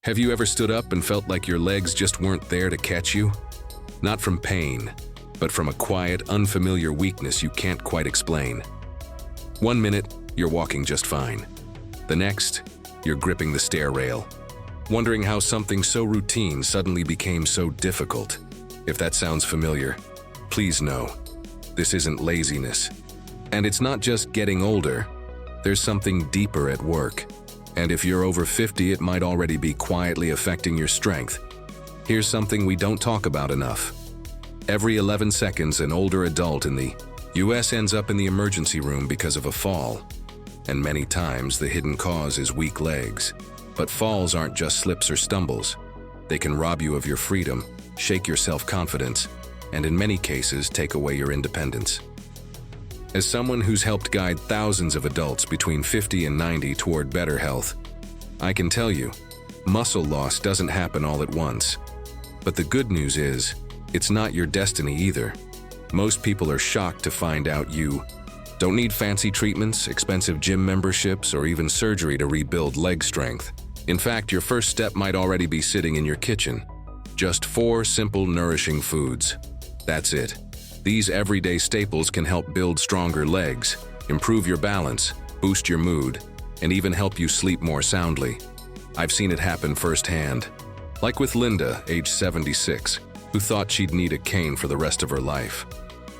Have you ever stood up and felt like your legs just weren't there to catch you? Not from pain, but from a quiet, unfamiliar weakness you can't quite explain. 1 minute, you're walking just fine. The next, you're gripping the stair rail, wondering how something so routine suddenly became so difficult. If that sounds familiar, please know, this isn't laziness. And it's not just getting older, there's something deeper at work. And if you're over 50, it might already be quietly affecting your strength. Here's something we don't talk about enough. Every 11 seconds, an older adult in the US ends up in the emergency room because of a fall. And many times, the hidden cause is weak legs. But falls aren't just slips or stumbles. They can rob you of your freedom, shake your self-confidence, and in many cases, take away your independence. As someone who's helped guide thousands of adults between 50 and 90 toward better health, I can tell you, muscle loss doesn't happen all at once. But the good news is, it's not your destiny either. Most people are shocked to find out you don't need fancy treatments, expensive gym memberships, or even surgery to rebuild leg strength. In fact, your first step might already be sitting in your kitchen. Just 4 simple, nourishing foods. That's it. These everyday staples can help build stronger legs, improve your balance, boost your mood, and even help you sleep more soundly. I've seen it happen firsthand. Like with Linda, age 76, who thought she'd need a cane for the rest of her life.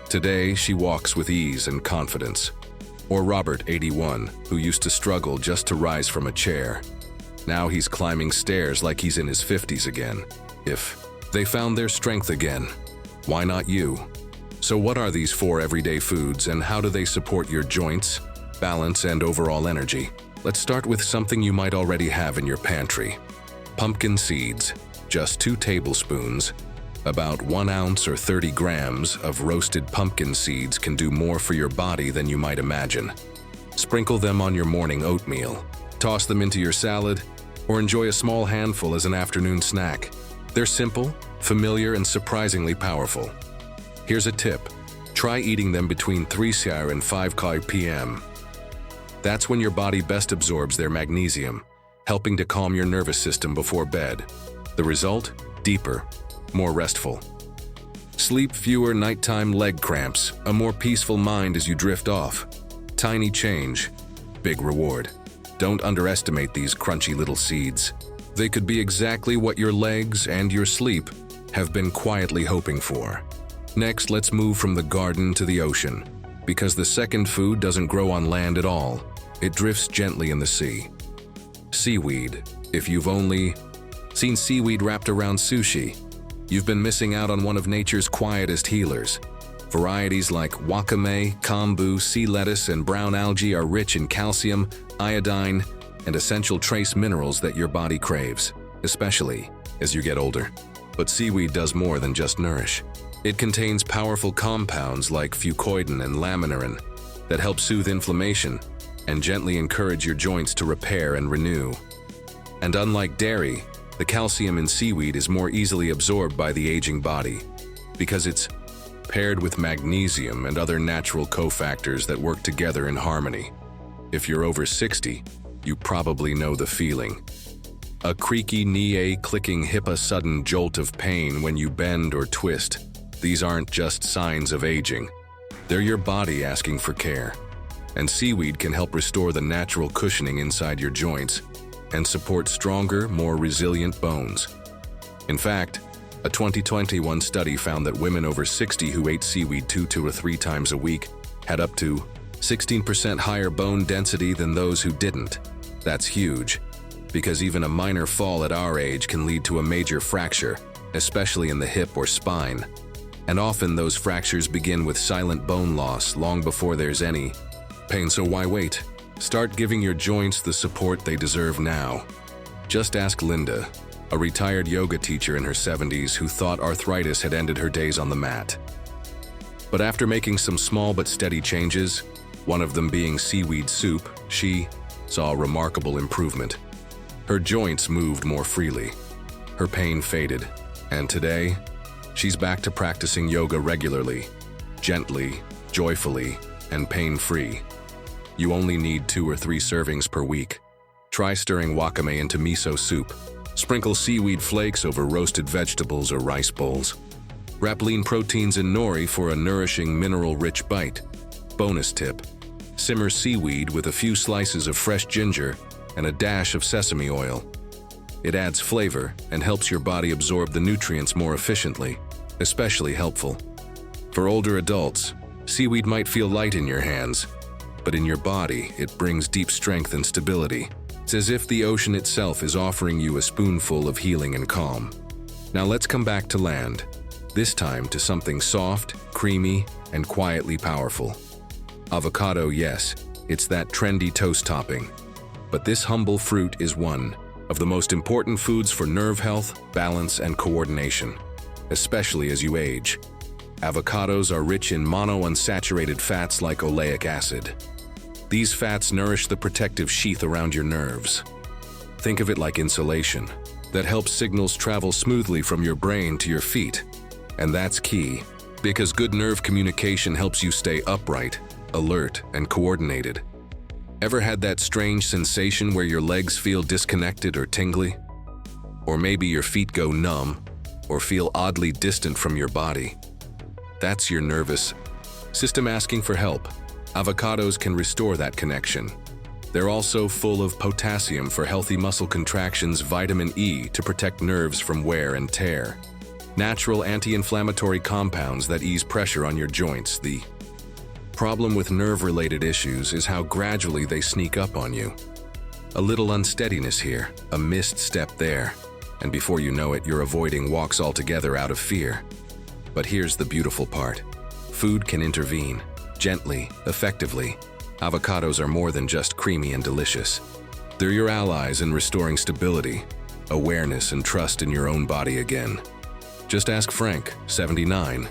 Today, she walks with ease and confidence. Or Robert, 81, who used to struggle just to rise from a chair. Now he's climbing stairs like he's in his 50s again. If they found their strength again, why not you? So what are these 4 everyday foods and how do they support your joints, balance, and overall energy? Let's start with something you might already have in your pantry. Pumpkin seeds, just 2 tablespoons. About 1 ounce or 30 grams of roasted pumpkin seeds can do more for your body than you might imagine. Sprinkle them on your morning oatmeal, toss them into your salad, or enjoy a small handful as an afternoon snack. They're simple, familiar, and surprisingly powerful. Here's a tip. Try eating them between 3 and 5 p.m. That's when your body best absorbs their magnesium, helping to calm your nervous system before bed. The result? Deeper, more restful. Sleep fewer nighttime leg cramps, a more peaceful mind as you drift off. Tiny change, big reward. Don't underestimate these crunchy little seeds. They could be exactly what your legs and your sleep have been quietly hoping for. Next, let's move from the garden to the ocean, because the second food doesn't grow on land at all. It drifts gently in the sea. Seaweed. If you've only seen seaweed wrapped around sushi, you've been missing out on one of nature's quietest healers. Varieties like wakame, kombu, sea lettuce, and brown algae are rich in calcium, iodine, and essential trace minerals that your body craves, especially as you get older. But seaweed does more than just nourish. It contains powerful compounds like fucoidan and laminarin that help soothe inflammation and gently encourage your joints to repair and renew. And unlike dairy, the calcium in seaweed is more easily absorbed by the aging body because it's paired with magnesium and other natural cofactors that work together in harmony. If you're over 60, you probably know the feeling. A creaky knee, a clicking hip, a sudden jolt of pain when you bend or twist. These aren't just signs of aging. They're your body asking for care. And seaweed can help restore the natural cushioning inside your joints and support stronger, more resilient bones. In fact, a 2021 study found that women over 60 who ate seaweed 2 to 3 times a week had up to 16% higher bone density than those who didn't. That's huge, because even a minor fall at our age can lead to a major fracture, especially in the hip or spine. And often those fractures begin with silent bone loss long before there's any pain. So why wait? Start giving your joints the support they deserve now. Just ask Linda, a retired yoga teacher in her 70s who thought arthritis had ended her days on the mat. But after making some small but steady changes, one of them being seaweed soup, she saw a remarkable improvement. Her joints moved more freely. Her pain faded, and today, she's back to practicing yoga regularly, gently, joyfully, and pain-free. You only need 2 or 3 servings per week. Try stirring wakame into miso soup, Sprinkle seaweed flakes over roasted vegetables or rice bowls. Wrap lean proteins in nori for a nourishing, mineral-rich bite. Bonus tip: simmer seaweed with a few slices of fresh ginger and a dash of sesame oil. It adds flavor and helps your body absorb the nutrients more efficiently, especially helpful. For older adults, seaweed might feel light in your hands, but in your body, it brings deep strength and stability. It's as if the ocean itself is offering you a spoonful of healing and calm. Now let's come back to land, this time to something soft, creamy, and quietly powerful. Avocado, yes, it's that trendy toast topping. But this humble fruit is one of the most important foods for nerve health, balance, and coordination, especially as you age. Avocados are rich in monounsaturated fats like oleic acid. These fats nourish the protective sheath around your nerves. Think of it like insulation that helps signals travel smoothly from your brain to your feet. And that's key, because good nerve communication helps you stay upright, alert, and coordinated. Ever had that strange sensation where your legs feel disconnected or tingly? Or maybe your feet go numb or feel oddly distant from your body? That's your nervous system asking for help. Avocados can restore that connection. They're also full of potassium for healthy muscle contractions, vitamin E to protect nerves from wear and tear, natural anti-inflammatory compounds that ease pressure on your joints. The problem with nerve-related issues is how gradually they sneak up on you. A little unsteadiness here, a missed step there, and before you know it, you're avoiding walks altogether out of fear. But here's the beautiful part. Food can intervene, gently, effectively. Avocados are more than just creamy and delicious. They're your allies in restoring stability, awareness, and trust in your own body again. Just ask Frank, 79,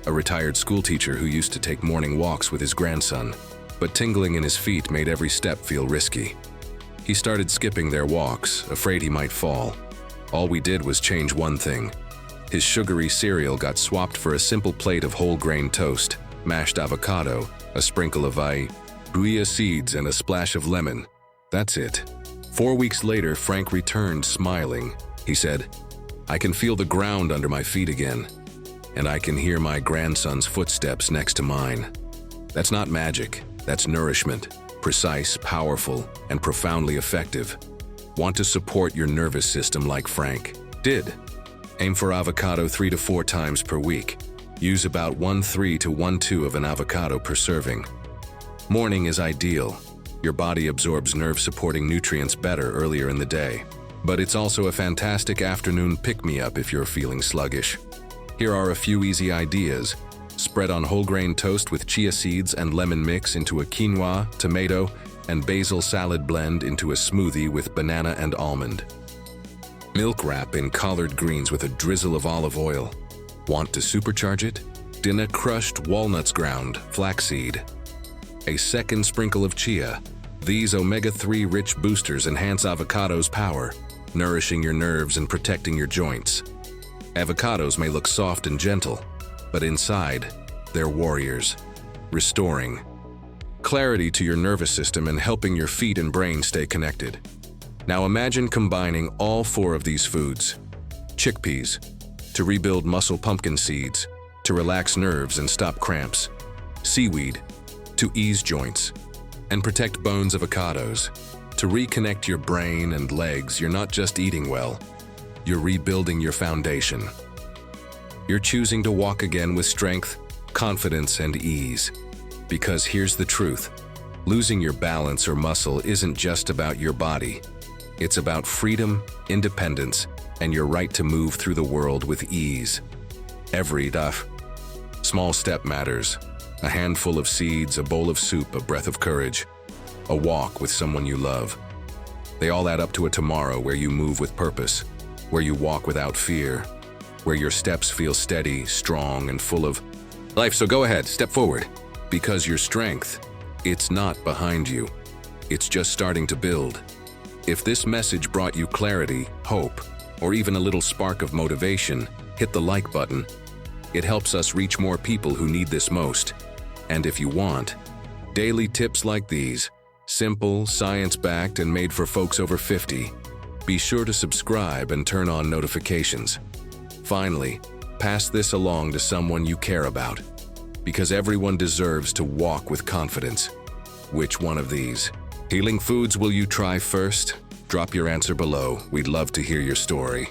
a retired schoolteacher who used to take morning walks with his grandson, but tingling in his feet made every step feel risky. He started skipping their walks, afraid he might fall. All we did was change one thing. His sugary cereal got swapped for a simple plate of whole grain toast, mashed avocado, a sprinkle of buia seeds, and a splash of lemon. That's it. 4 weeks later, Frank returned smiling. He said, "I can feel the ground under my feet again, and I can hear my grandson's footsteps next to mine." That's not magic, that's nourishment, precise, powerful, and profoundly effective. Want to support your nervous system like Frank did? Aim for avocado 3 to 4 times per week. Use about 1/3 to 1/2 of an avocado per serving. Morning is ideal. Your body absorbs nerve-supporting nutrients better earlier in the day. But it's also a fantastic afternoon pick-me-up if you're feeling sluggish. Here are a few easy ideas. Spread on whole grain toast with chia seeds and lemon mix into a quinoa, tomato, and basil salad blend into a smoothie with banana and almond. Milk wrap in collard greens with a drizzle of olive oil. Want to supercharge it? Dinner crushed walnuts ground, flaxseed. A second sprinkle of chia. These omega-3 rich boosters enhance avocado's power, nourishing your nerves and protecting your joints. Avocados may look soft and gentle, but inside, they're warriors, restoring clarity to your nervous system and helping your feet and brain stay connected. Now imagine combining all 4 of these foods. Chickpeas, to rebuild muscle, pumpkin seeds, to relax nerves and stop cramps. Seaweed, to ease joints and protect bones. Avocados, to reconnect your brain and legs. You're not just eating well, you're rebuilding your foundation. You're choosing to walk again with strength, confidence, and ease. Because here's the truth. Losing your balance or muscle isn't just about your body. It's about freedom, independence, and your right to move through the world with ease. Every small step matters. A handful of seeds, a bowl of soup, a breath of courage, a walk with someone you love. They all add up to a tomorrow where you move with purpose, where you walk without fear, where your steps feel steady, strong, and full of life. So go ahead, step forward. Because your strength, it's not behind you. It's just starting to build. If this message brought you clarity, hope, or even a little spark of motivation, hit the like button. It helps us reach more people who need this most. And if you want, daily tips like these, simple, science-backed, and made for folks over 50, Be sure to subscribe and turn on notifications. Finally, pass this along to someone you care about, because everyone deserves to walk with confidence. Which one of these healing foods will you try first? Drop your answer below. We'd love to hear your story.